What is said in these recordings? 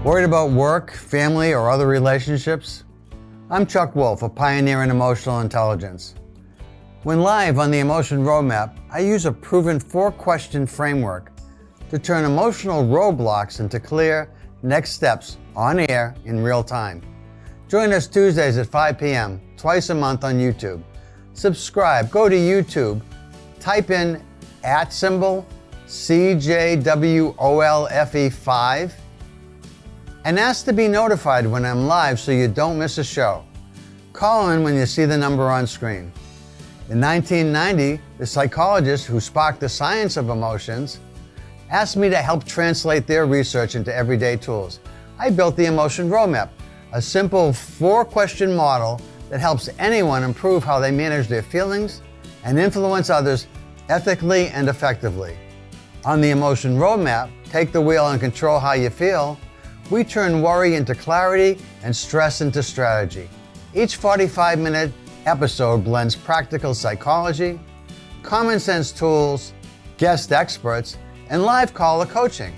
Worried about work, family, or other relationships? I'm Chuck Wolf, a pioneer in emotional intelligence. When live on the Emotion Roadmap, I use a proven 4-question framework to turn emotional roadblocks into clear next steps on air in real time. Join us Tuesdays at 5 p.m., twice a month on YouTube. Subscribe, go to YouTube, type in @CJWOLFE5, and ask to be notified when I'm live so you don't miss a show. Call in when you see the number on screen. In 1990, the psychologists who sparked the science of emotions asked me to help translate their research into everyday tools. I built the Emotion Roadmap, a simple 4-question model that helps anyone improve how they manage their feelings and influence others ethically and effectively. On the Emotion Roadmap, take the wheel and control how you feel. We turn worry into clarity and stress into strategy. Each 45-minute episode blends practical psychology, common sense tools, guest experts, and live caller coaching.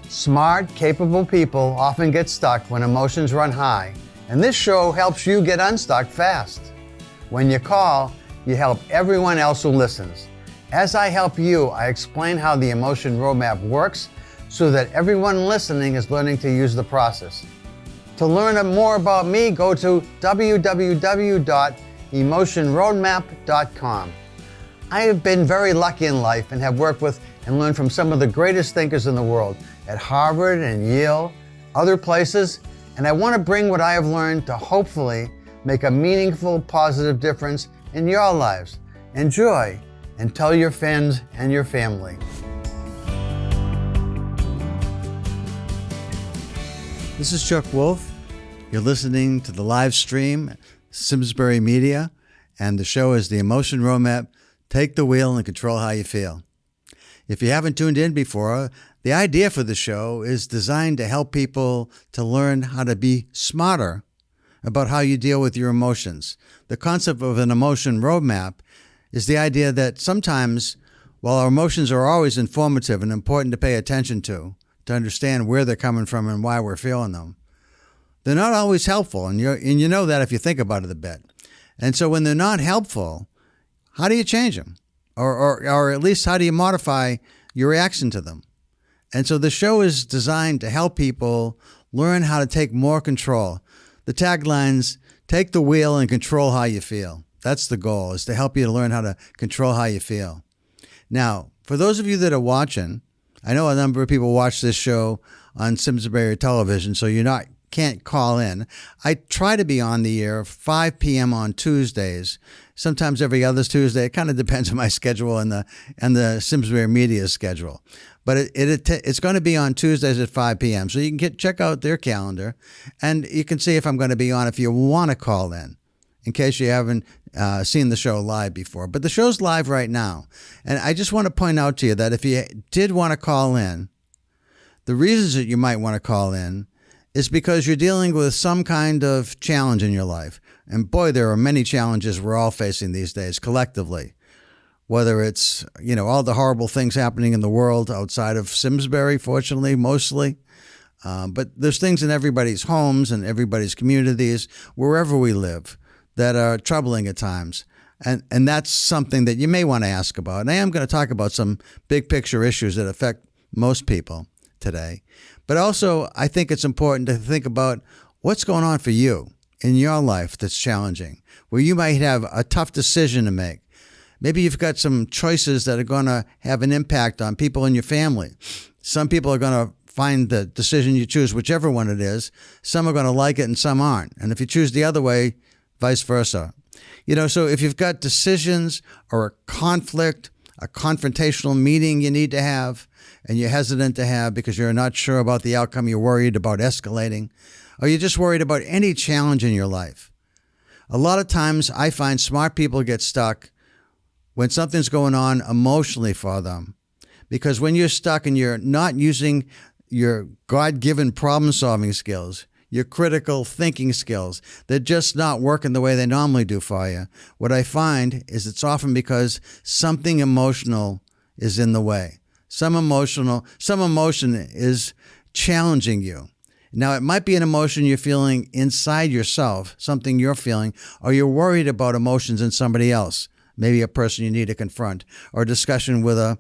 Smart, capable people often get stuck when emotions run high, and this show helps you get unstuck fast. When you call, you help everyone else who listens. As I help you, I explain how the Emotion Roadmap works so that everyone listening is learning to use the process. To learn more about me, go to www.emotionroadmap.com. I have been very lucky in life and have worked with and learned from some of the greatest thinkers in the world at Harvard and Yale, other places, and I want to bring what I have learned to hopefully make a meaningful, positive difference in your lives. Enjoy and tell your friends and your family. This is Chuck Wolf. You're listening to the live stream, Simsbury Media, and the show is the Emotion Roadmap. Take the wheel and control how you feel. If you haven't tuned in before, the idea for the show is designed to help people to learn how to be smarter about how you deal with your emotions. The concept of an emotion roadmap is the idea that sometimes, while our emotions are always informative and important to pay attention to understand where they're coming from and why we're feeling them, they're not always helpful, and you know that if you think about it a bit. And so when they're not helpful, how do you change them? Or at least how do you modify your reaction to them? And so the show is designed to help people learn how to take more control. The tagline's take the wheel and control how you feel. That's the goal, is to help you to learn how to control how you feel. Now, for those of you that are watching, I know a number of people watch this show on Simsbury television, so can't call in. I try to be on the air 5 p.m. on Tuesdays, sometimes every other Tuesday. It kind of depends on my schedule and the Simsbury Media schedule. But it's going to be on Tuesdays at 5 p.m. So you can check out their calendar, and you can see if I'm going to be on if you want to call in case you haven't seen the show live before. But the show's live right now. And I just want to point out to you that if you did want to call in, the reasons that you might want to call in is because you're dealing with some kind of challenge in your life. And boy, there are many challenges we're all facing these days collectively. Whether it's, all the horrible things happening in the world outside of Simsbury, fortunately, mostly. But there's things in everybody's homes and everybody's communities, wherever we live, that are troubling at times. And that's something that you may want to ask about. And I am going to talk about some big picture issues that affect most people today. But also, I think it's important to think about what's going on for you in your life that's challenging, where you might have a tough decision to make. Maybe you've got some choices that are going to have an impact on people in your family. Some people are going to find the decision you choose, whichever one it is. Some are going to like it and some aren't. And if you choose the other way, vice versa. So if you've got decisions or a conflict, a confrontational meeting you need to have, and you're hesitant to have because you're not sure about the outcome, you're worried about escalating, or you're just worried about any challenge in your life. A lot of times I find smart people get stuck when something's going on emotionally for them. Because when you're stuck and you're not using your God-given problem-solving skills, your critical thinking skills, they're just not working the way they normally do for you. What I find is it's often because something emotional is in the way. Some emotion is challenging you. Now, it might be an emotion you're feeling inside yourself, something you're feeling, or you're worried about emotions in somebody else, maybe a person you need to confront, or a discussion with a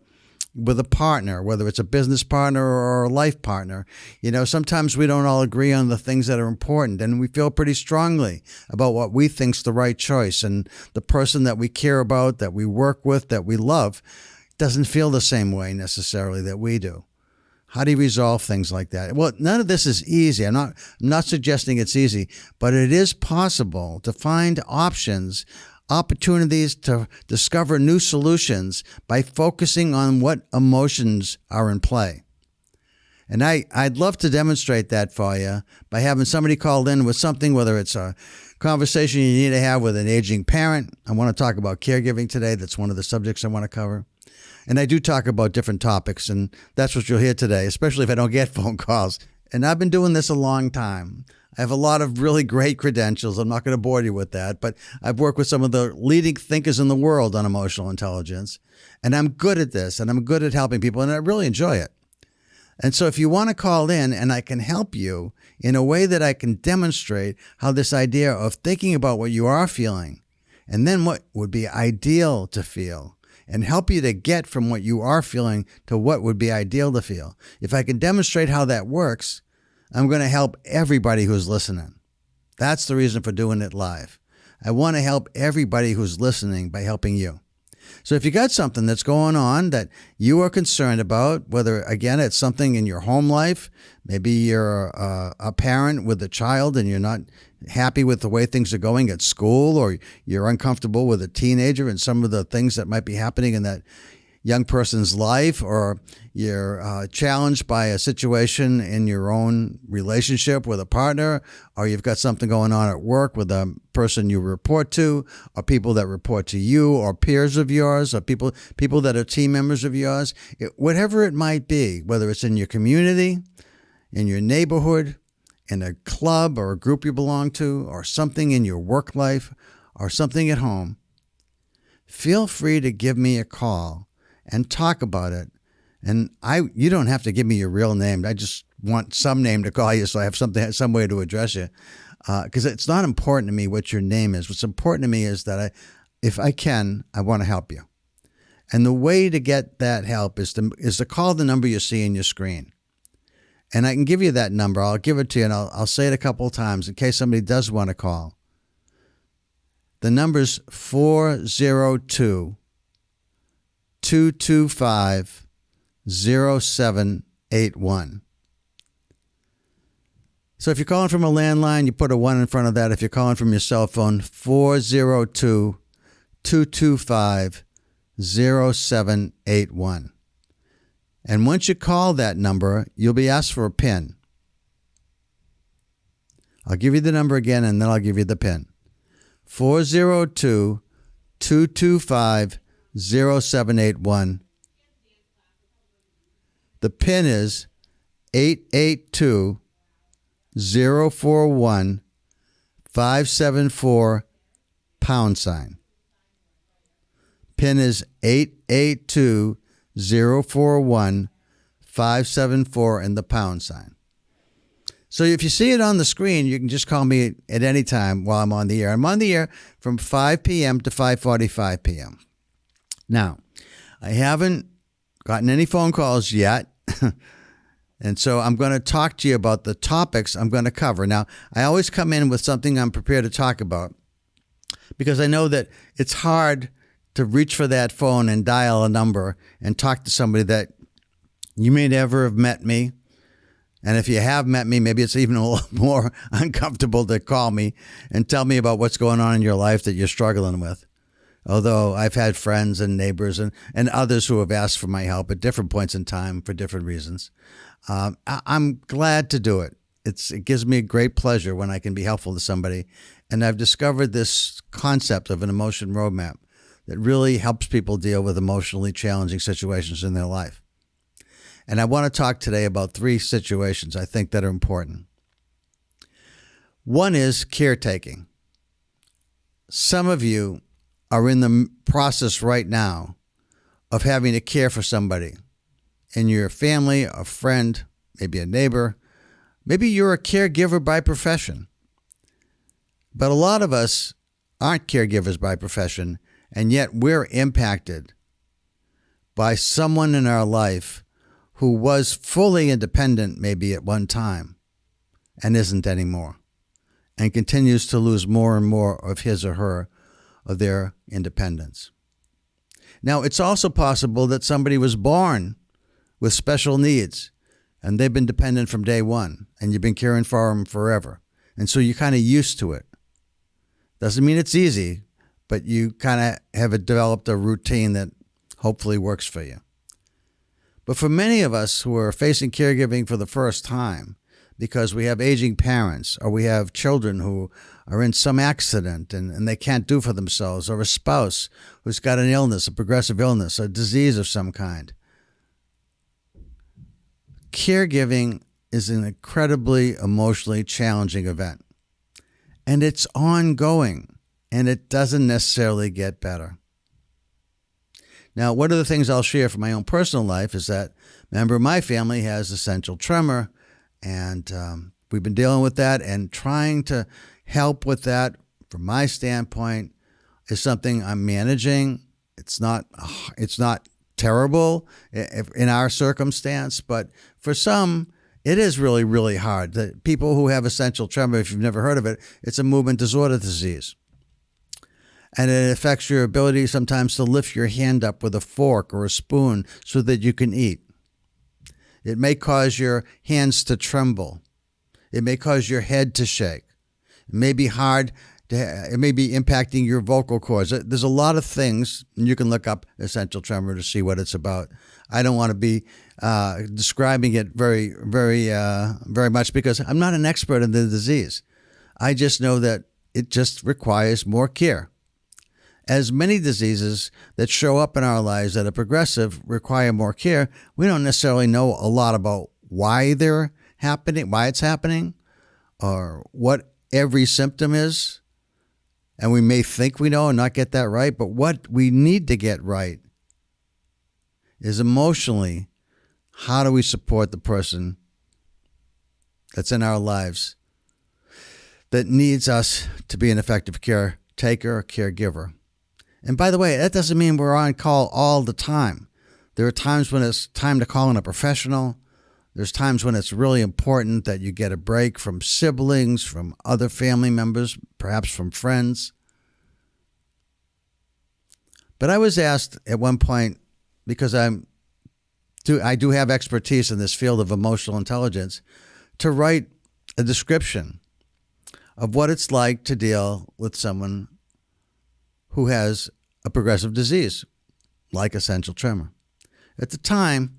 partner, whether it's a business partner or a life partner. Sometimes we don't all agree on the things that are important, and we feel pretty strongly about what we think's the right choice. And the person that we care about, that we work with, that we love, doesn't feel the same way necessarily that we do. How do you resolve things like that? Well, none of this is easy. I'm not suggesting it's easy, but it is possible to find opportunities to discover new solutions by focusing on what emotions are in play. And I'd love to demonstrate that for you by having somebody called in with something, whether it's a conversation you need to have with an aging parent. I want to talk about caregiving today. That's one of the subjects I want to cover. And I do talk about different topics, and that's what you'll hear today, especially if I don't get phone calls. And I've been doing this a long time. I have a lot of really great credentials. I'm not going to bore you with that, but I've worked with some of the leading thinkers in the world on emotional intelligence, and I'm good at this, and I'm good at helping people, and I really enjoy it. And so if you want to call in and I can help you in a way that I can demonstrate how this idea of thinking about what you are feeling and then what would be ideal to feel and help you to get from what you are feeling to what would be ideal to feel. If I can demonstrate how that works, I'm going to help everybody who's listening. That's the reason for doing it live. I want to help everybody who's listening by helping you. So if you got something that's going on that you are concerned about, whether, again, it's something in your home life, maybe you're a parent with a child and you're not happy with the way things are going at school, or you're uncomfortable with a teenager and some of the things that might be happening in that young person's life, or you're challenged by a situation in your own relationship with a partner, or you've got something going on at work with a person you report to, or people that report to you, or peers of yours, or people that are team members of yours, whatever it might be, whether it's in your community, in your neighborhood, in a club or a group you belong to, or something in your work life, or something at home, feel free to give me a call and talk about it. And you don't have to give me your real name. I just want some name to call you so I have some way to address you. Because it's not important to me what your name is. What's important to me is that if I can, I want to help you. And the way to get that help is to call the number you see on your screen. And I can give you that number. I'll give it to you, and I'll say it a couple of times in case somebody does want to call. The number's 402 225 0781. So if you're calling from a landline, you put a 1 in front of that. If you're calling from your cell phone, 402 225 0781. And once you call that number, you'll be asked for a PIN. I'll give you the number again, and then I'll give you the PIN. 402 225 0781. The PIN is 882 041 574 #. PIN is 882 041 574 and the #. So if you see it on the screen, you can just call me at any time while I'm on the air. I'm on the air from 5 p.m. to 5:45 p.m. Now, I haven't gotten any phone calls yet, and so I'm going to talk to you about the topics I'm going to cover. Now, I always come in with something I'm prepared to talk about because I know that it's hard to reach for that phone and dial a number and talk to somebody that you may never have met me. And if you have met me, maybe it's even a little more uncomfortable to call me and tell me about what's going on in your life that you're struggling with. Although I've had friends and neighbors and others who have asked for my help at different points in time for different reasons. I'm glad to do it. It gives me great pleasure when I can be helpful to somebody. And I've discovered this concept of an emotion roadmap that really helps people deal with emotionally challenging situations in their life. And I want to talk today about 3 situations I think that are important. One is caretaking. Some of you are in the process right now of having to care for somebody in your family, a friend, maybe a neighbor, Maybe you're a caregiver by profession, but a lot of us aren't caregivers by profession, and yet we're impacted by someone in our life who was fully independent maybe at one time and isn't anymore, and continues to lose more and more of his or her of their independence. Now, it's also possible that somebody was born with special needs and they've been dependent from day one and you've been caring for them forever. And so you're kind of used to it. Doesn't mean it's easy, but you kind of have developed a routine that hopefully works for you. But for many of us who are facing caregiving for the first time, because we have aging parents or we have children who are in some accident and they can't do for themselves, or a spouse who's got an illness, a progressive illness, a disease of some kind. Caregiving is an incredibly emotionally challenging event. And it's ongoing, and it doesn't necessarily get better. Now, one of the things I'll share from my own personal life is that a member of my family has essential tremor, and we've been dealing with that, and trying to help with that from my standpoint is something I'm managing. It's not terrible in our circumstance, but for some, it is really, really hard. The people who have essential tremor, if you've never heard of it, it's a movement disorder disease. And it affects your ability sometimes to lift your hand up with a fork or a spoon so that you can eat. It may cause your hands to tremble. It may cause your head to shake. It may be hard. It may be impacting your vocal cords. There's a lot of things, and you can look up essential tremor to see what it's about. I don't want to be describing it very much because I'm not an expert in the disease. I just know that it just requires more care. As many diseases that show up in our lives that are progressive require more care, we don't necessarily know a lot about why they're happening, why it's happening, or what every symptom is. And we may think we know and not get that right, but what we need to get right is emotionally, how do we support the person that's in our lives that needs us to be an effective caretaker or caregiver? And by the way, that doesn't mean we're on call all the time. There are times when it's time to call in a professional. There's times when it's really important that you get a break from siblings, from other family members, perhaps from friends. But I was asked at one point, because I do have expertise in this field of emotional intelligence, to write a description of what it's like to deal with someone who has a progressive disease like essential tremor. At the time,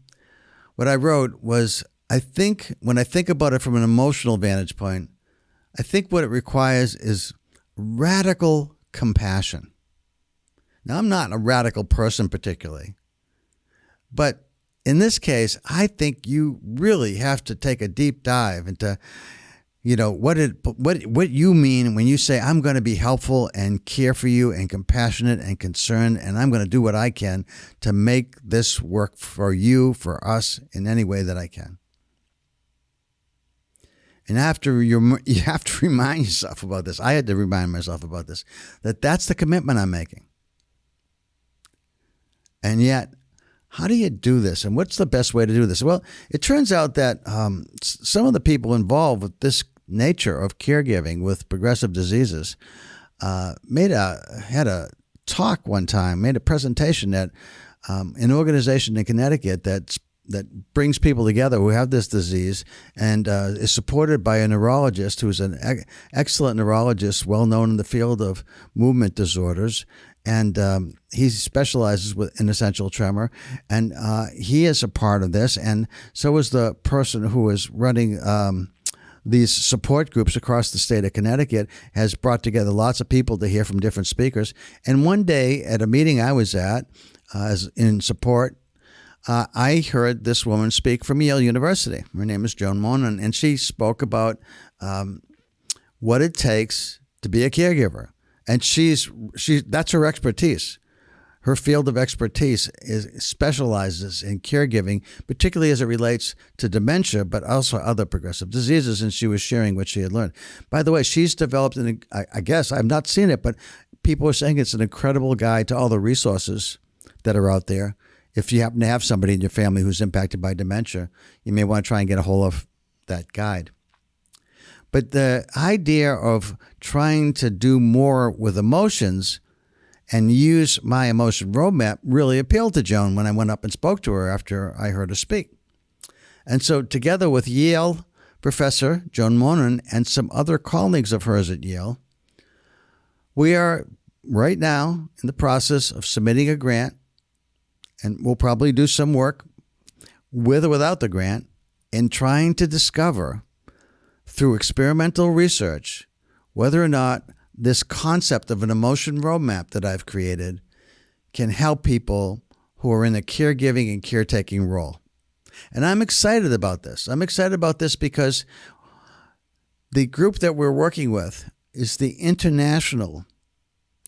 what I wrote was, when I think about it from an emotional vantage point, I think what it requires is radical compassion. Now, I'm not a radical person particularly, but in this case, I think you really have to take a deep dive into, what you mean when you say, I'm going to be helpful and care for you and compassionate and concerned, and I'm going to do what I can to make this work for you, for us, in any way that I can. And you have to remind yourself about this. I had to remind myself about this, that's the commitment I'm making. And yet, how do you do this? And what's the best way to do this? Well, it turns out that some of the people involved with this nature of caregiving with progressive diseases had a talk one time, made a presentation at an organization in Connecticut that brings people together who have this disease and is supported by a neurologist who's an excellent neurologist, well known in the field of movement disorders. And he specializes in essential tremor, and he is a part of this. And so is the person who is running these support groups across the state of Connecticut, has brought together lots of people to hear from different speakers. And one day at a meeting I was at, as in support, I heard this woman speak from Yale University. Her name is Joan Monin, and she spoke about what it takes to be a caregiver. And that's her expertise. Her field of expertise specializes in caregiving, particularly as it relates to dementia, but also other progressive diseases, and she was sharing what she had learned. By the way, she's developed, I guess, I've not seen it, but people are saying it's an incredible guide to all the resources that are out there. If you happen to have somebody in your family who's impacted by dementia, you may want to try and get a hold of that guide. But the idea of trying to do more with emotions and use my emotion roadmap really appealed to Joan when I went up and spoke to her after I heard her speak. And so together with Yale professor Joan Monin and some other colleagues of hers at Yale, we are right now in the process of submitting a grant, and we'll probably do some work with or without the grant in trying to discover through experimental research whether or not this concept of an emotion roadmap that I've created can help people who are in a caregiving and caretaking role. And I'm excited about this. I'm excited about this because the group that we're working with is the International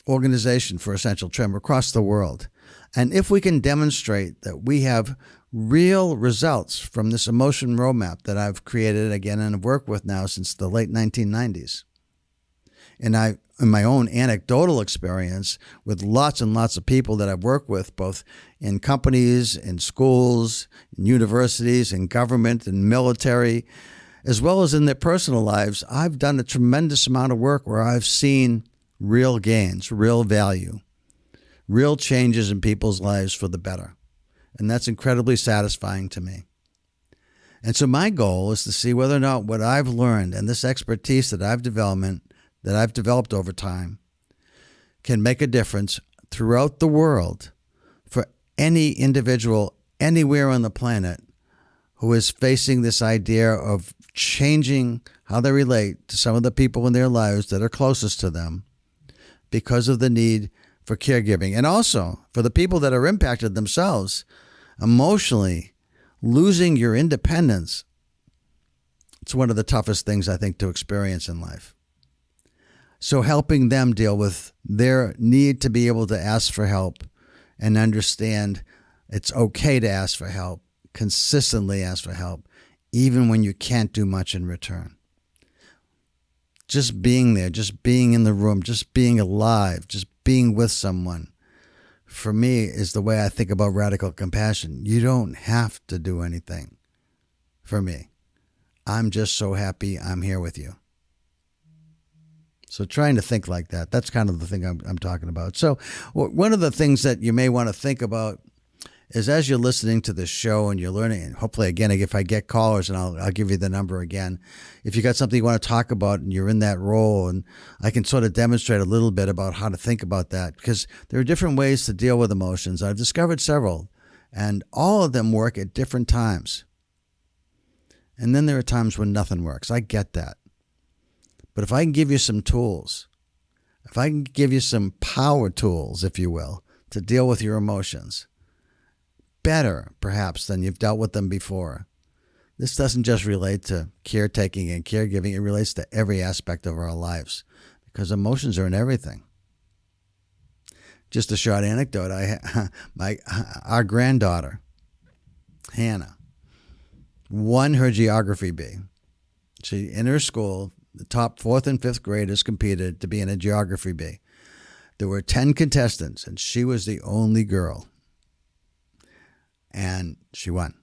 Organization for Essential Tremor across the world. And if we can demonstrate that we have real results from this emotion roadmap that I've created again and have worked with now since the late 1990s, and in my own anecdotal experience with lots and lots of people that I've worked with, both in companies, in schools, in universities, in government, in military, as well as in their personal lives, I've done a tremendous amount of work where I've seen real gains, real value, real changes in people's lives for the better. And that's incredibly satisfying to me. And so my goal is to see whether or not what I've learned and this expertise that I've developed over time can make a difference throughout the world for any individual anywhere on the planet who is facing this idea of changing how they relate to some of the people in their lives that are closest to them because of the need for caregiving. And also for the people that are impacted themselves emotionally, losing your independence. It's one of the toughest things I think to experience in life. So helping them deal with their need to be able to ask for help and understand it's okay to ask for help, consistently ask for help, even when you can't do much in return. Just being there, just being in the room, just being alive, just being with someone, for me, is the way I think about radical compassion. You don't have to do anything for me. I'm just so happy I'm here with you. So trying to think like that, that's kind of the thing I'm talking about. So one of the things that you may want to think about is as you're listening to this show and you're learning, and hopefully, again, if I get callers, and I'll give you the number again, if you got something you want to talk about and you're in that role, and I can sort of demonstrate a little bit about how to think about that, because there are different ways to deal with emotions. I've discovered several, and all of them work at different times. And then there are times when nothing works. I get that. But if I can give you some tools, if I can give you some power tools, if you will, to deal with your emotions better, perhaps, than you've dealt with them before. This doesn't just relate to caretaking and caregiving. It relates to every aspect of our lives because emotions are in everything. Just a short anecdote. Our granddaughter, Hannah, won her geography bee. She, in her school, the top 4th and 5th graders competed to be in a geography bee. There were 10 contestants, and she was the only girl. And she won.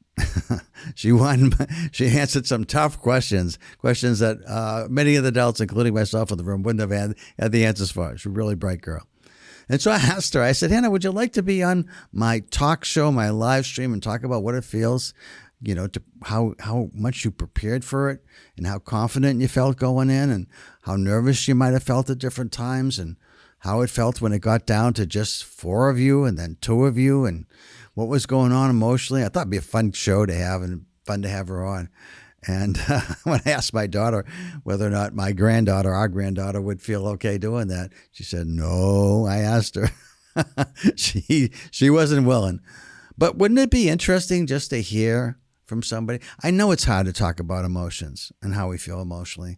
She won. She answered some tough questions that many of the adults, including myself in the room, wouldn't have had the answers for. She's a really bright girl. And so I asked her, I said, Hannah, would you like to be on my talk show, my live stream, and talk about what it feels, to how much you prepared for it and how confident you felt going in and how nervous you might have felt at different times and how it felt when it got down to just 4 of you and then 2 of you and what was going on emotionally. I thought it'd be a fun show to have and fun to have her on. And when I asked my daughter whether or not our granddaughter would feel okay doing that, she said, no. I asked her. She wasn't willing. But wouldn't it be interesting just to hear from somebody? I know it's hard to talk about emotions and how we feel emotionally.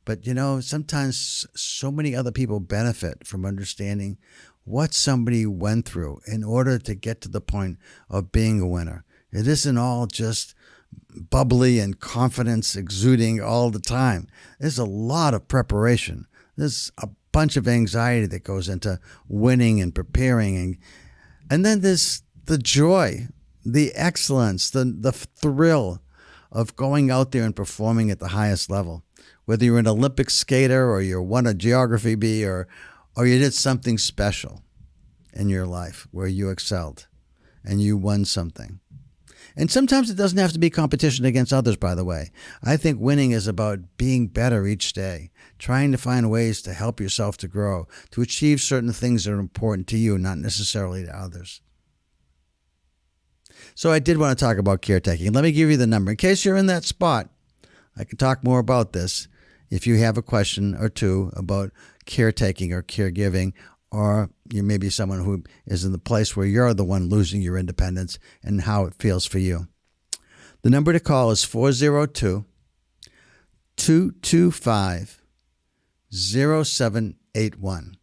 But, sometimes so many other people benefit from understanding what somebody went through in order to get to the point of being a winner. It isn't all just bubbly and confidence exuding all the time. There's a lot of preparation. There's a bunch of anxiety that goes into winning and preparing. And then there's the joy, the excellence, the thrill of going out there and performing at the highest level. Whether you're an Olympic skater or you won a geography bee or you did something special in your life where you excelled and you won something. And sometimes it doesn't have to be competition against others, by the way. I think winning is about being better each day, trying to find ways to help yourself to grow, to achieve certain things that are important to you, not necessarily to others. So I did want to talk about caretaking. Let me give you the number. In case you're in that spot, I can talk more about this if you have a question or two about caretaking or caregiving, or you may be someone who is in the place where you're the one losing your independence and how it feels for you. The number to call is 402-225-0781.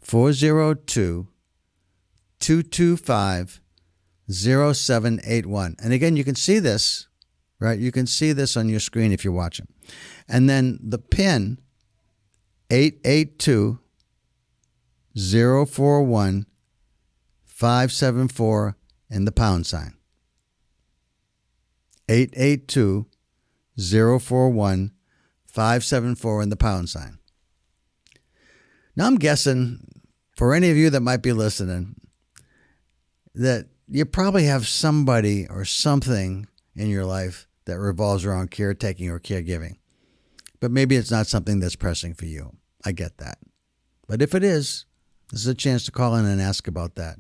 402-225-0781. And again, you can see this, right? You can see this on your screen if you're watching. And then the PIN, 882-041-574 and the pound sign. 882-041-574 and the pound sign. Now I'm guessing, for any of you that might be listening, that you probably have somebody or something in your life that revolves around caretaking or caregiving. But maybe it's not something that's pressing for you. I get that. But if it is, this is a chance to call in and ask about that.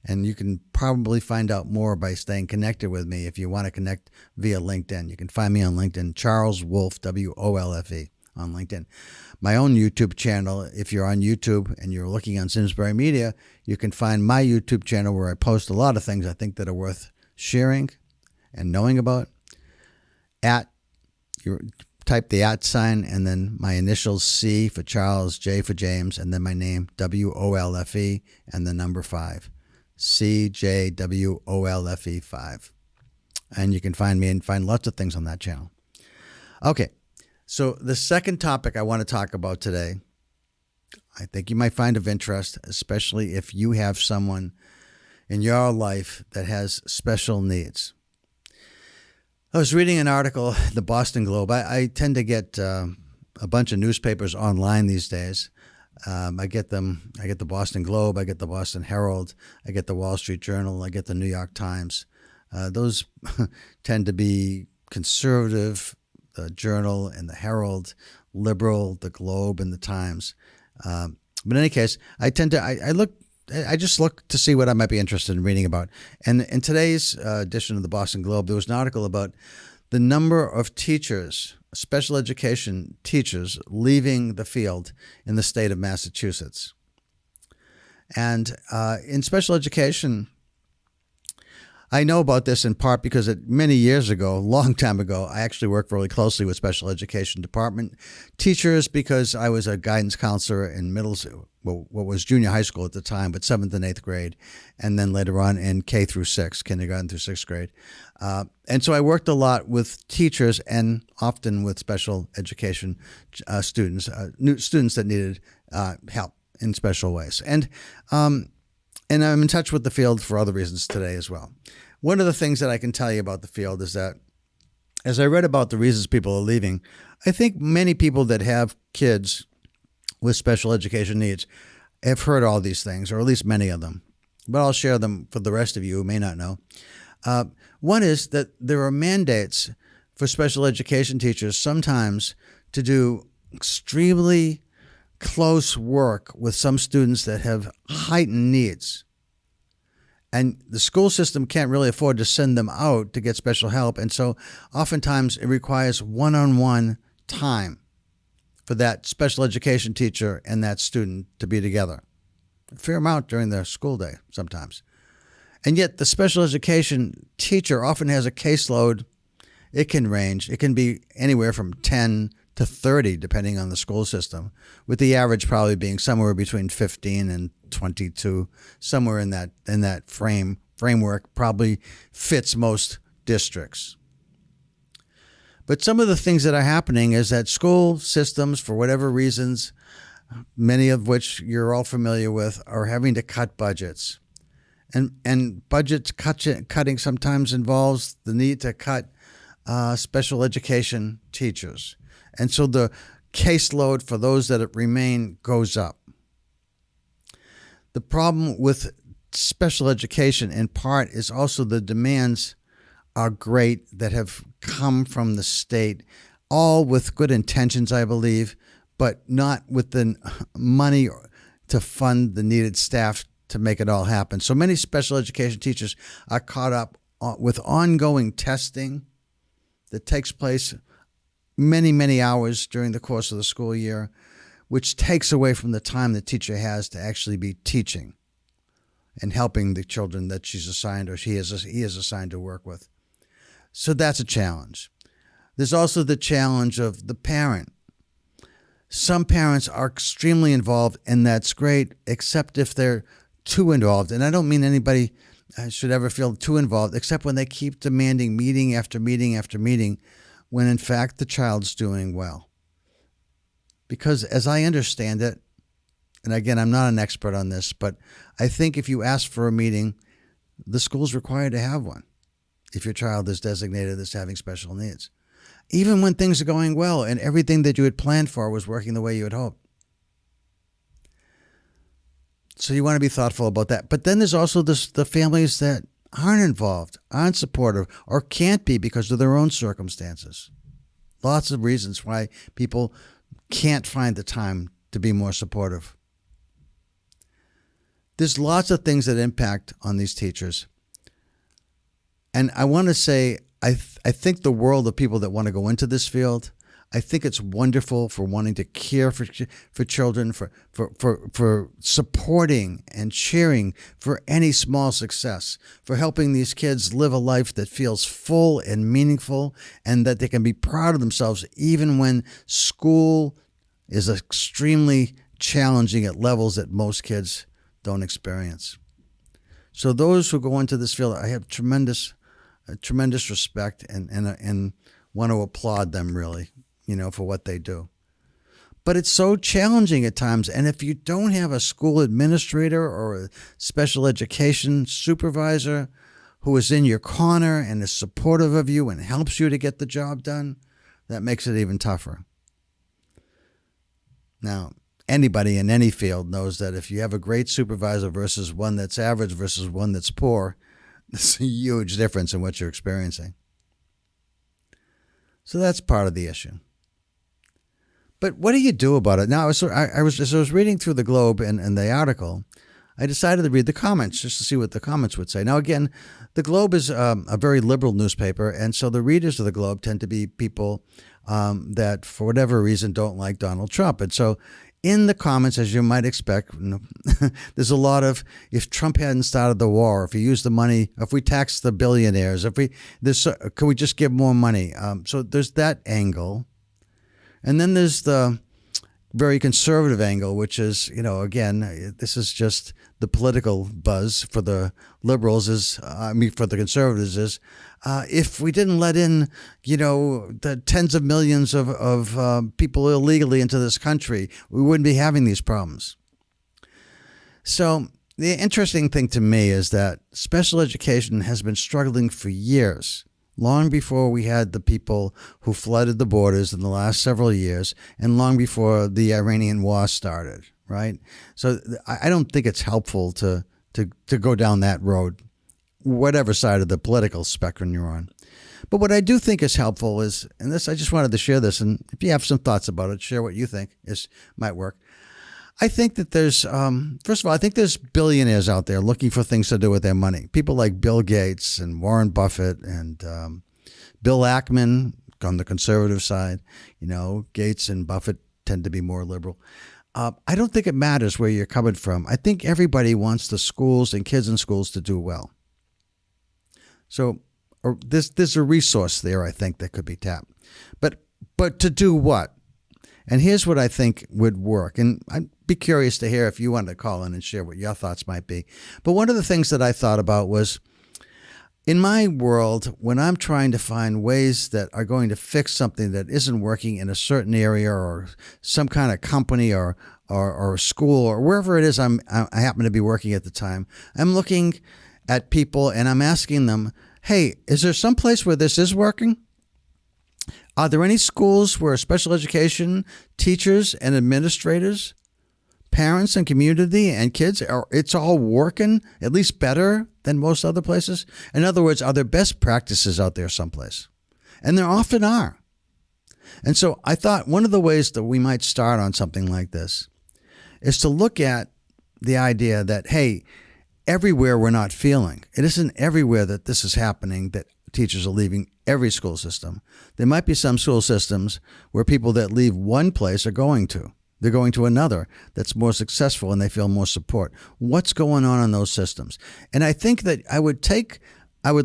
And you can probably find out more by staying connected with me if you want to connect via LinkedIn. You can find me on LinkedIn, Charles Wolfe, WOLFE, on LinkedIn. My own YouTube channel, if you're on YouTube and you're looking on Simsbury Media, you can find my YouTube channel where I post a lot of things I think that are worth sharing and knowing about. Type the @ sign and then my initials C for Charles, J for James, and then my name, WOLFE, and the number 5. CJWOLFE 5. And you can find me and find lots of things on that channel. Okay, so the second topic I want to talk about today, I think you might find of interest, especially if you have someone in your life that has special needs. I was reading an article, the Boston Globe. I tend to get a bunch of newspapers online these days. I get the Boston Globe, I get the Boston Herald, I get the Wall Street Journal, I get the New York Times. Those tend to be conservative, the Journal and the Herald, liberal, the Globe and the Times. But in any case, I just look to see what I might be interested in reading about. And in today's edition of the Boston Globe, there was an article about the number of teachers, special education teachers, leaving the field in the state of Massachusetts. And in special education, I know about this in part because many years ago, a long time ago, I actually worked really closely with special education department teachers because I was a guidance counselor in what was junior high school at the time, but 7th and 8th grade, and then later on in K through 6, kindergarten through 6th grade. And so I worked a lot with teachers and often with special education students that needed help in special ways. And I'm in touch with the field for other reasons today as well. One of the things that I can tell you about the field is that as I read about the reasons people are leaving, I think many people that have kids with special education needs have heard all these things, or at least many of them. But I'll share them for the rest of you who may not know. One is that there are mandates for special education teachers sometimes to do extremely close work with some students that have heightened needs. And the school system can't really afford to send them out to get special help. And so oftentimes it requires one-on-one time for that special education teacher and that student to be together. A fair amount during the school day sometimes. And yet the special education teacher often has a caseload. It can range. It can be anywhere from 10 to 30, depending on the school system, with the average probably being somewhere between 15 and 22, somewhere in that framework probably fits most districts. But some of the things that are happening is that school systems, for whatever reasons, many of which you're all familiar with, are having to cut budgets. And cutting sometimes involves the need to cut special education teachers. And so the caseload for those that remain goes up. The problem with special education, in part, is also the demands are great that have come from the state, all with good intentions, I believe, but not with the money to fund the needed staff to make it all happen. So many special education teachers are caught up with ongoing testing that takes place many, many hours during the course of the school year, which takes away from the time the teacher has to actually be teaching and helping the children that she's assigned or he is assigned to work with. So that's a challenge. There's also the challenge of the parent. Some parents are extremely involved, and that's great, except if they're too involved. And I don't mean anybody should ever feel too involved, except when they keep demanding meeting after meeting after meeting, when in fact the child's doing well. Because as I understand it, and again, I'm not an expert on this, but I think if you ask for a meeting, the school's required to have one if your child is designated as having special needs, even when things are going well and everything that you had planned for was working the way you had hoped. So you want to be thoughtful about that. But then there's also the families that aren't involved, aren't supportive, or can't be because of their own circumstances. Lots of reasons why people can't find the time to be more supportive. There's lots of things that impact on these teachers. And I want to say, I think the world of people that want to go into this field, I think it's wonderful for wanting to care for children, for supporting and cheering for any small success, for helping these kids live a life that feels full and meaningful, and that they can be proud of themselves even when school is extremely challenging at levels that most kids don't experience. So those who go into this field, I have tremendous respect and want to applaud them, really, for what they do. But it's so challenging at times. And if you don't have a school administrator or a special education supervisor who is in your corner and is supportive of you and helps you to get the job done, that makes it even tougher. Now, anybody in any field knows that if you have a great supervisor versus one that's average versus one that's poor, there's a huge difference in what you're experiencing. So that's part of the issue. But what do you do about it? Now, as I was reading through the Globe and the article, I decided to read the comments just to see what the comments would say. Now, again, the Globe is a very liberal newspaper, and so the readers of the Globe tend to be people that, for whatever reason, don't like Donald Trump. And so in the comments, as you might expect, there's a lot of, if Trump hadn't started the war, if he used the money, if we taxed the billionaires, could we just give more money? So there's that angle. And then there's the very conservative angle, which is, again, this is just the political buzz for the liberals for the conservatives is, if we didn't let in, the tens of millions of people illegally into this country, we wouldn't be having these problems. So the interesting thing to me is that special education has been struggling for years, long before we had the people who flooded the borders in the last several years, and long before the Iranian war started, right? So I don't think it's helpful to go down that road, whatever side of the political spectrum you're on. But what I do think is helpful is, and this, I just wanted to share this, and if you have some thoughts about it, share what you think might work. I think that there's, first of all, I think there's billionaires out there looking for things to do with their money. People like Bill Gates and Warren Buffett and Bill Ackman on the conservative side. Gates and Buffett tend to be more liberal. I don't think it matters where you're coming from. I think everybody wants the schools and kids in schools to do well. So there's a resource there, I think, that could be tapped. But to do what? And here's what I think would work. And I'd be curious to hear if you wanted to call in and share what your thoughts might be. But one of the things that I thought about was, in my world, when I'm trying to find ways that are going to fix something that isn't working in a certain area or some kind of company or school or wherever it is I happen to be working at the time, I'm looking at people and I'm asking them, hey, is there some place where this is working? Are there any schools where special education teachers and administrators, parents and community and kids, it's all working at least better than most other places? In other words, are there best practices out there someplace? And there often are. And so I thought one of the ways that we might start on something like this is to look at the idea that, hey, everywhere we're not feeling. It isn't everywhere that this is happening, that teachers are leaving every school system. There might be some school systems where people that leave one place are going to. They're going to another that's more successful and they feel more support. What's going on in those systems? And I think that I would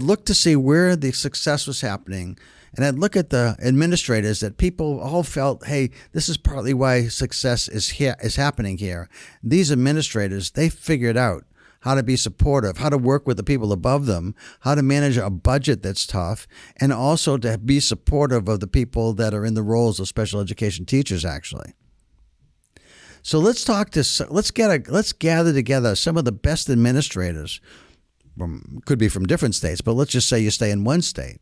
look to see where the success was happening, and I'd look at the administrators that people all felt, hey, this is partly why success is happening here. These administrators, they figured out how to be supportive, how to work with the people above them, how to manage a budget that's tough, and also to be supportive of the people that are in the roles of special education teachers, actually. So let's gather together some of the best administrators, could be from different states, but let's just say you stay in one state.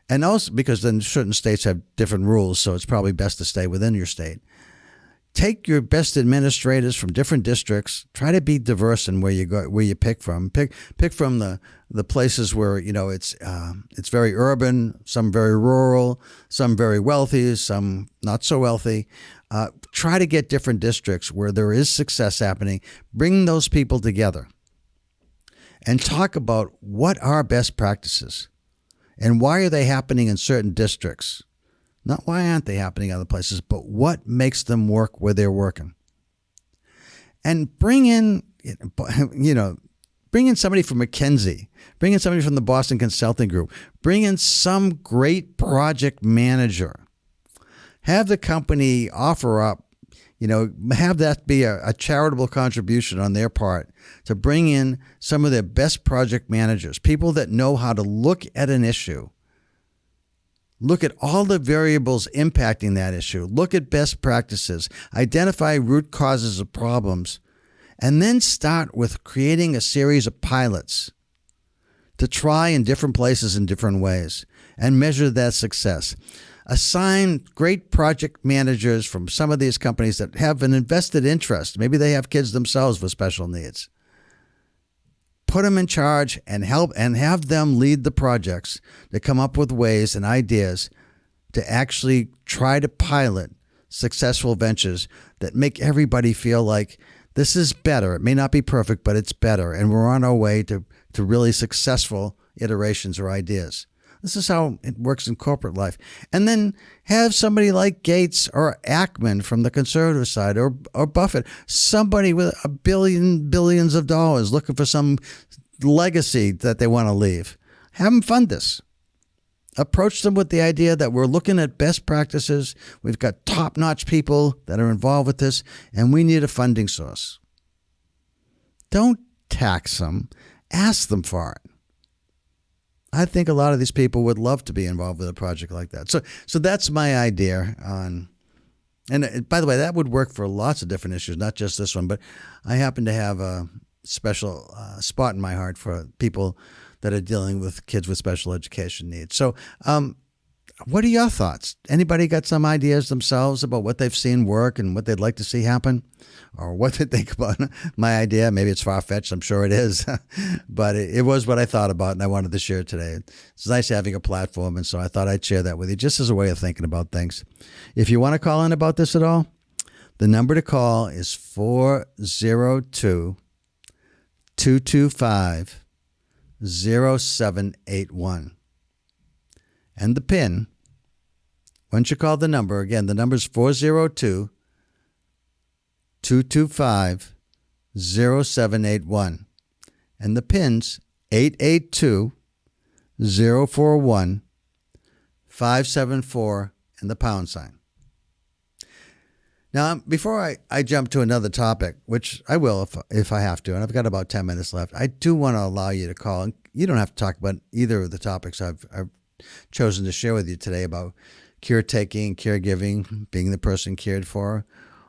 And also because then certain states have different rules, so it's probably best to stay within your state. Take your best administrators from different districts. Try to be diverse in where you pick from. Pick from the places where it's very urban, some very rural, some very wealthy, some not so wealthy. Try to get different districts where there is success happening. Bring those people together and talk about what are best practices and why are they happening in certain districts. Not why aren't they happening in other places, but what makes them work where they're working. And bring in somebody from McKinsey, bring in somebody from the Boston Consulting Group, bring in some great project manager. Have the company offer up, have that be a charitable contribution on their part to bring in some of their best project managers, people that know how to look at an issue. Look at all the variables impacting that issue. Look at best practices. Identify root causes of problems. And then start with creating a series of pilots to try in different places in different ways and measure that success. Assign great project managers from some of these companies that have an invested interest. Maybe they have kids themselves with special needs. Put them in charge and have them lead the projects to come up with ways and ideas to actually try to pilot successful ventures that make everybody feel like this is better. It may not be perfect, but it's better. And we're on our way to really successful iterations or ideas. This is how it works in corporate life. And then have somebody like Gates or Ackman from the conservative side or Buffett, somebody with billions of dollars looking for some legacy that they want to leave. Have them fund this. Approach them with the idea that we're looking at best practices. We've got top-notch people that are involved with this, and we need a funding source. Don't tax them. Ask them for it. I think a lot of these people would love to be involved with a project like that. So that's my idea on, and by the way, that would work for lots of different issues, not just this one, but I happen to have a special spot in my heart for people that are dealing with kids with special education needs. So what are your thoughts? Anybody got some ideas themselves about what they've seen work and what they'd like to see happen? Or what they think about my idea? Maybe it's far-fetched. I'm sure it is. But it was what I thought about, and I wanted to share it today. It's nice having a platform, and so I thought I'd share that with you just as a way of thinking about things. If you want to call in about this at all, the number to call is 402-225-0781. And the PIN, once you call the number, again, the number is 402-225-0781. And the PIN's 882-041-574 and the pound sign. Now, before I jump to another topic, which I will if I have to, and I've got about 10 minutes left, I do want to allow you to call. And you don't have to talk about either of the topics I've chosen to share with you today about caretaking, caregiving, being the person cared for,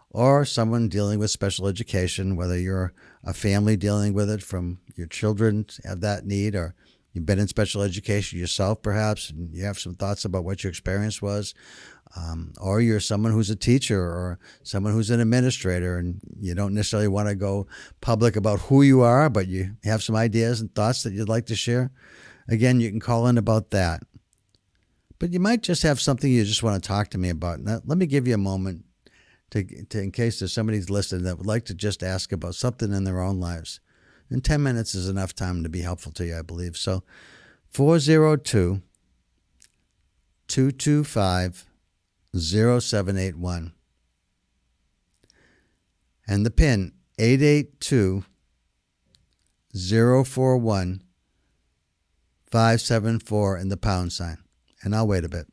or someone dealing with special education, whether you're a family dealing with it from your children have that need, or you've been in special education yourself perhaps, and you have some thoughts about what your experience was, or you're someone who's a teacher or someone who's an administrator and you don't necessarily want to go public about who you are, but you have some ideas and thoughts that you'd like to share. Again, you can call in about that. But you might just have something you just want to talk to me about. Now, let me give you a moment to in case there's somebody listening that would like to just ask about something in their own lives. And 10 minutes is enough time to be helpful to you, I believe. So 402-225-0781. And the PIN 882-041-574 and the pound sign. And I'll wait a bit.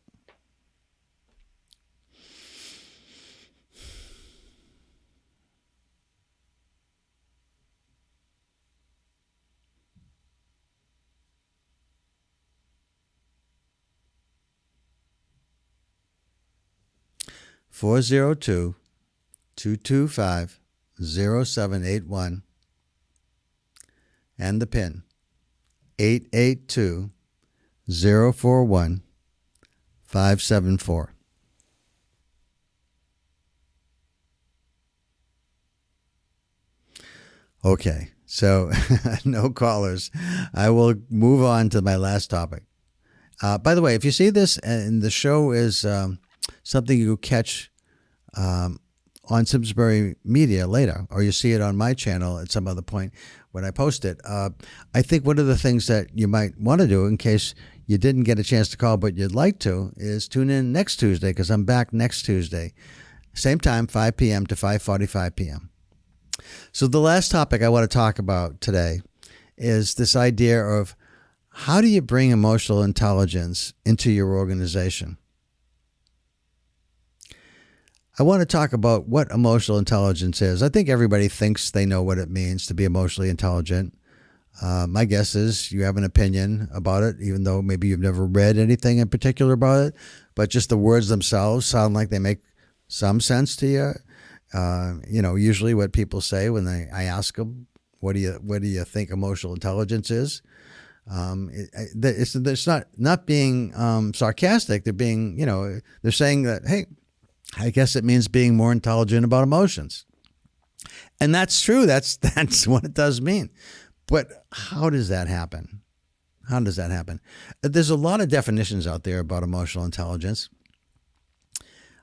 (402-225-0781) and the PIN 882-041-574. Okay, so no callers. I will move on to my last topic. By the way, if you see this and the show is something you catch on Simsbury Media later, or you see it on my channel at some other point when I post it, I think one of the things that you might want to do in case you didn't get a chance to call but you'd like to is tune in next Tuesday, because I'm back next Tuesday. Same time, 5 p.m. to 5:45 p.m. So the last topic I want to talk about today is this idea of how do you bring emotional intelligence into your organization? I want to talk about what emotional intelligence is. I think everybody thinks they know what it means to be emotionally intelligent. My guess is you have an opinion about it, even though maybe you've never read anything in particular about it, but just the words themselves sound like they make some sense to you. Usually what people say when I ask them, what do you think emotional intelligence is? It's not being sarcastic. They're being, they're saying that, hey, I guess it means being more intelligent about emotions. And that's true. That's what it does mean. But how does that happen? How does that happen? There's a lot of definitions out there about emotional intelligence.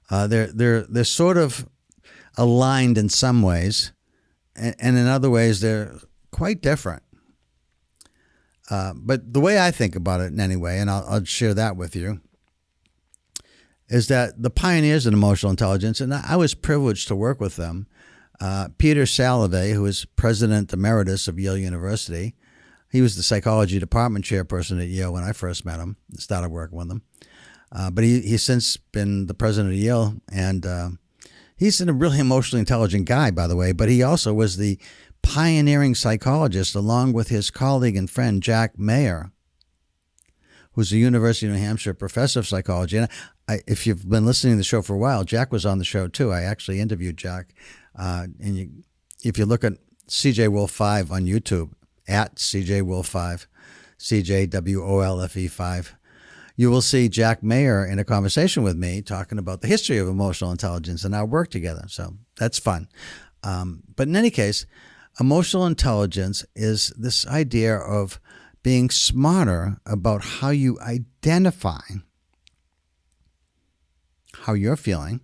They're sort of aligned in some ways, and in other ways they're quite different. But the way I think about it, in any way, and I'll share that with you, is that the pioneers in emotional intelligence, and I was privileged to work with them, Peter Salovey, who is president emeritus of Yale University. He was the psychology department chairperson at Yale when I first met him, started working with him. But he's since been the president of Yale, and he's a really emotionally intelligent guy, by the way, but he also was the pioneering psychologist along with his colleague and friend Jack Mayer, who's a University of New Hampshire professor of psychology. And if you've been listening to the show for a while, Jack was on the show too. I actually interviewed Jack. If you look at CJ Wolf 5 on YouTube, at CJ Wolf 5, CJWOLFE 5, you will see Jack Mayer in a conversation with me talking about the history of emotional intelligence and our work together. So that's fun. But in any case, emotional intelligence is this idea of being smarter about how you identify how you're feeling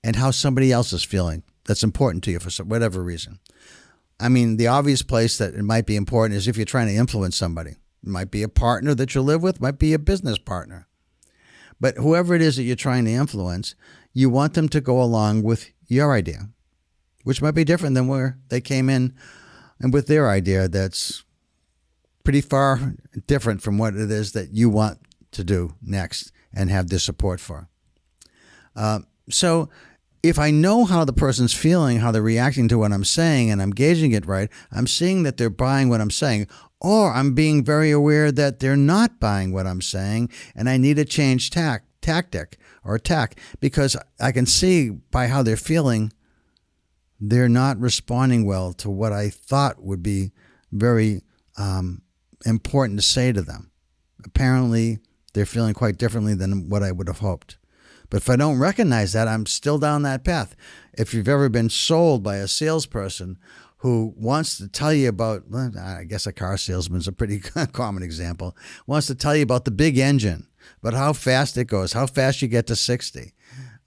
and how somebody else is feeling that's important to you for whatever reason. I mean, the obvious place that it might be important is if you're trying to influence somebody. It might be a partner that you live with, might be a business partner. But whoever it is that you're trying to influence, you want them to go along with your idea, which might be different than where they came in and with their idea that's pretty far different from what it is that you want to do next and have their support for. So if I know how the person's feeling, how they're reacting to what I'm saying, and I'm gauging it right, I'm seeing that they're buying what I'm saying, or I'm being very aware that they're not buying what I'm saying, and I need to change tactic or tack, because I can see by how they're feeling, they're not responding well to what I thought would be very important to say to them. Apparently, they're feeling quite differently than what I would have hoped. But if I don't recognize that, I'm still down that path. If you've ever been sold by a salesperson who wants to tell you about, well, I guess a car salesman is a pretty common example, wants to tell you about the big engine, but how fast it goes, how fast you get to 60.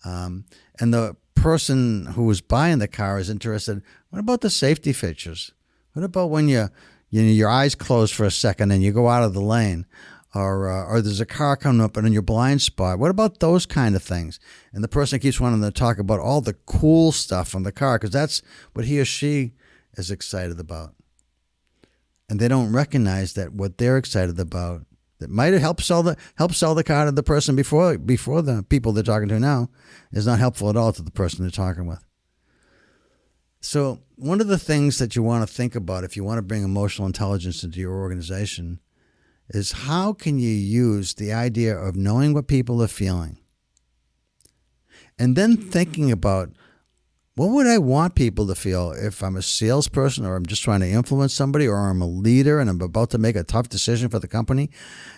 And the person who was buying the car is interested, what about the safety features? What about when your eyes close for a second and you go out of the lane? Or there's a car coming up and in your blind spot. What about those kind of things? And the person keeps wanting to talk about all the cool stuff on the car because that's what he or she is excited about. And they don't recognize that what they're excited about that might have helped sell the car to the person before the people they're talking to now is not helpful at all to the person they're talking with. So one of the things that you want to think about if you want to bring emotional intelligence into your organization is how can you use the idea of knowing what people are feeling and then thinking about what would I want people to feel if I'm a salesperson or I'm just trying to influence somebody or I'm a leader and I'm about to make a tough decision for the company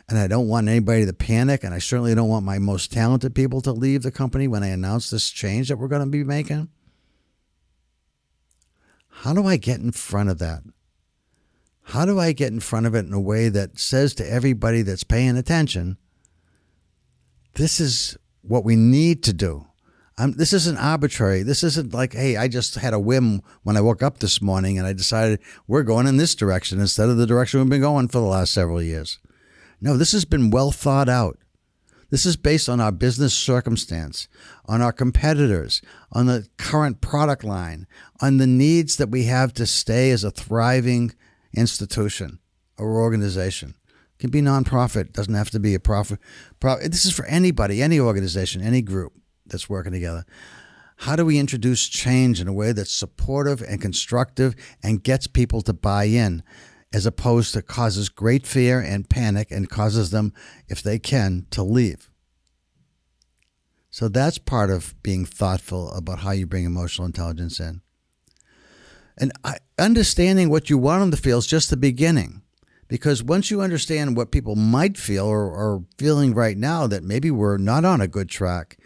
and I don't want anybody to panic and I certainly don't want my most talented people to leave the company when I announce this change that we're going to be making. How do I get in front of that? How do I get in front of it in a way that says to everybody that's paying attention, this is what we need to do. This isn't arbitrary. This isn't like, hey, I just had a whim when I woke up this morning and I decided we're going in this direction instead of the direction we've been going for the last several years. No, this has been well thought out. This is based on our business circumstance, on our competitors, on the current product line, on the needs that we have to stay as a thriving institution or organization. It can be nonprofit. It doesn't have to be a profit. This is for anybody, any organization, any group that's working together. How do we introduce change in a way that's supportive and constructive and gets people to buy in, as opposed to causes great fear and panic and causes them, if they can, to leave? So that's part of being thoughtful about how you bring emotional intelligence in. And understanding what you want them to feel is just the beginning. Because once you understand what people might feel or are feeling right now, that maybe we're not on a good track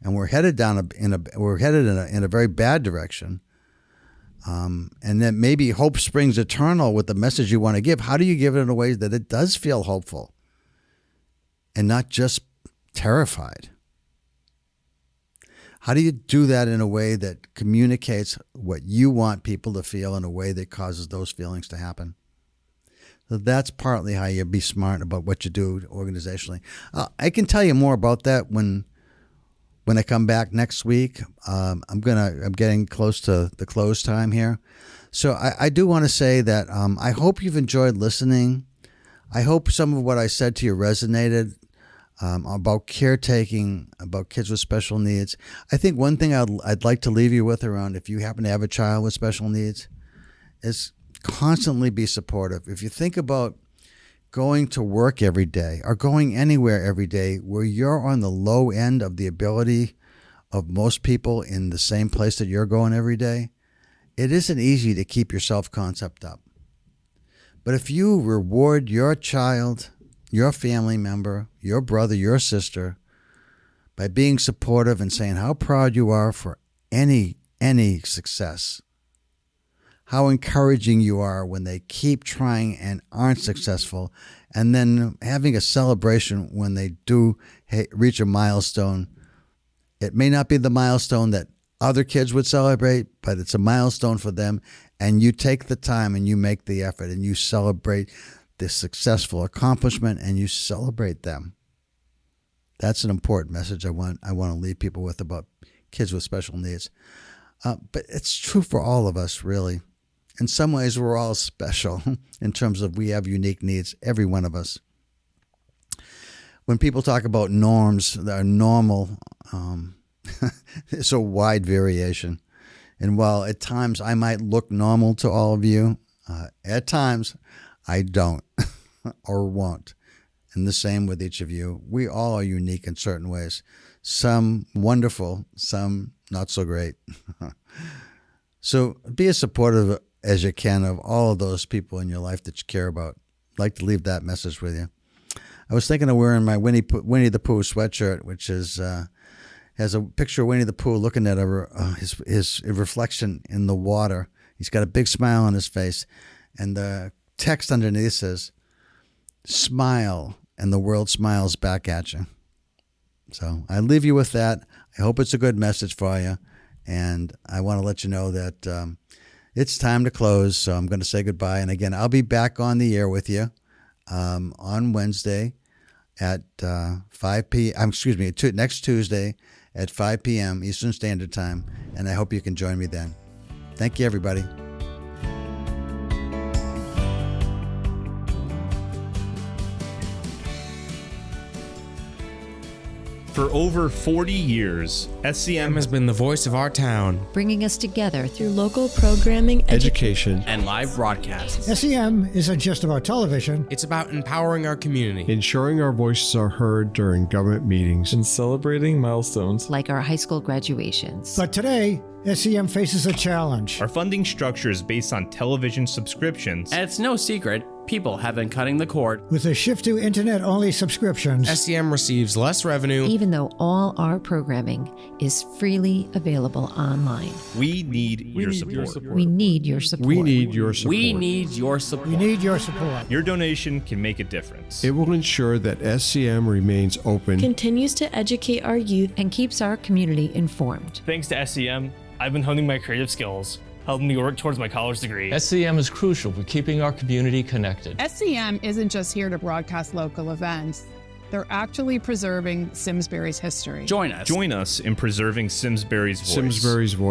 and we're headed in a very bad direction, and that maybe hope springs eternal with the message you want to give. How do you give it in a way that it does feel hopeful and not just terrified? How do you do that in a way that communicates what you want people to feel in a way that causes those feelings to happen? So that's partly how you be smart about what you do organizationally. I can tell you more about that when I come back next week. I'm getting close to the close time here. So I do want to say that I hope you've enjoyed listening. I hope some of what I said to you resonated. About caretaking, about kids with special needs. I think one thing I'd like to leave you with around, if you happen to have a child with special needs, is constantly be supportive. If you think about going to work every day or going anywhere every day where you're on the low end of the ability of most people in the same place that you're going every day, it isn't easy to keep your self-concept up. But if you reward your child, your family member, your brother, your sister, by being supportive and saying how proud you are for any success, how encouraging you are when they keep trying and aren't successful, and then having a celebration when they do reach a milestone. It may not be the milestone that other kids would celebrate, but it's a milestone for them, and you take the time and you make the effort and you celebrate this successful accomplishment and you celebrate them. That's an important message I want to leave people with about kids with special needs. But it's true for all of us, really. In some ways, we're all special in terms of we have unique needs, every one of us. When people talk about norms that are normal, It's a wide variation. And while at times I might look normal to all of you, at times I don't or won't. And the same with each of you. We all are unique in certain ways. Some wonderful, some not so great. So be as supportive as you can of all of those people in your life that you care about. I'd like to leave that message with you. I was thinking of wearing my Winnie the Pooh sweatshirt, which is has a picture of Winnie the Pooh looking at his reflection in the water. He's got a big smile on his face, and the text underneath says, "Smile, and the world smiles back at you." So I leave you with that. I hope it's a good message for you, and I want to let you know that it's time to close, so I'm going to say goodbye. And again, I'll be back on the air with you on Wednesday at 5 p.m. Next Tuesday at 5 p.m. Eastern Standard Time, and I hope you can join me then. Thank you, everybody. For over 40 years, SCM has been the voice of our town, bringing us together through local programming, education, and live broadcasts. SCM isn't just about television. It's about empowering our community, ensuring our voices are heard during government meetings, and celebrating milestones like our high school graduations. But today, SCM faces a challenge. Our funding structure is based on television subscriptions. And it's no secret, people have been cutting the cord. With a shift to internet-only subscriptions, SCM receives less revenue, even though all our programming is freely available online. We need your support. We need your support. We need your support. We need your support. We need your support. Your donation can make a difference. It will ensure that SCM remains open, continues to educate our youth, and keeps our community informed. Thanks to SCM, I've been honing my creative skills, helping me work towards my college degree. SCM is crucial for keeping our community connected. SCM isn't just here to broadcast local events. They're actually preserving Simsbury's history. Join us. Join us in preserving Simsbury's voice. Simsbury's voice.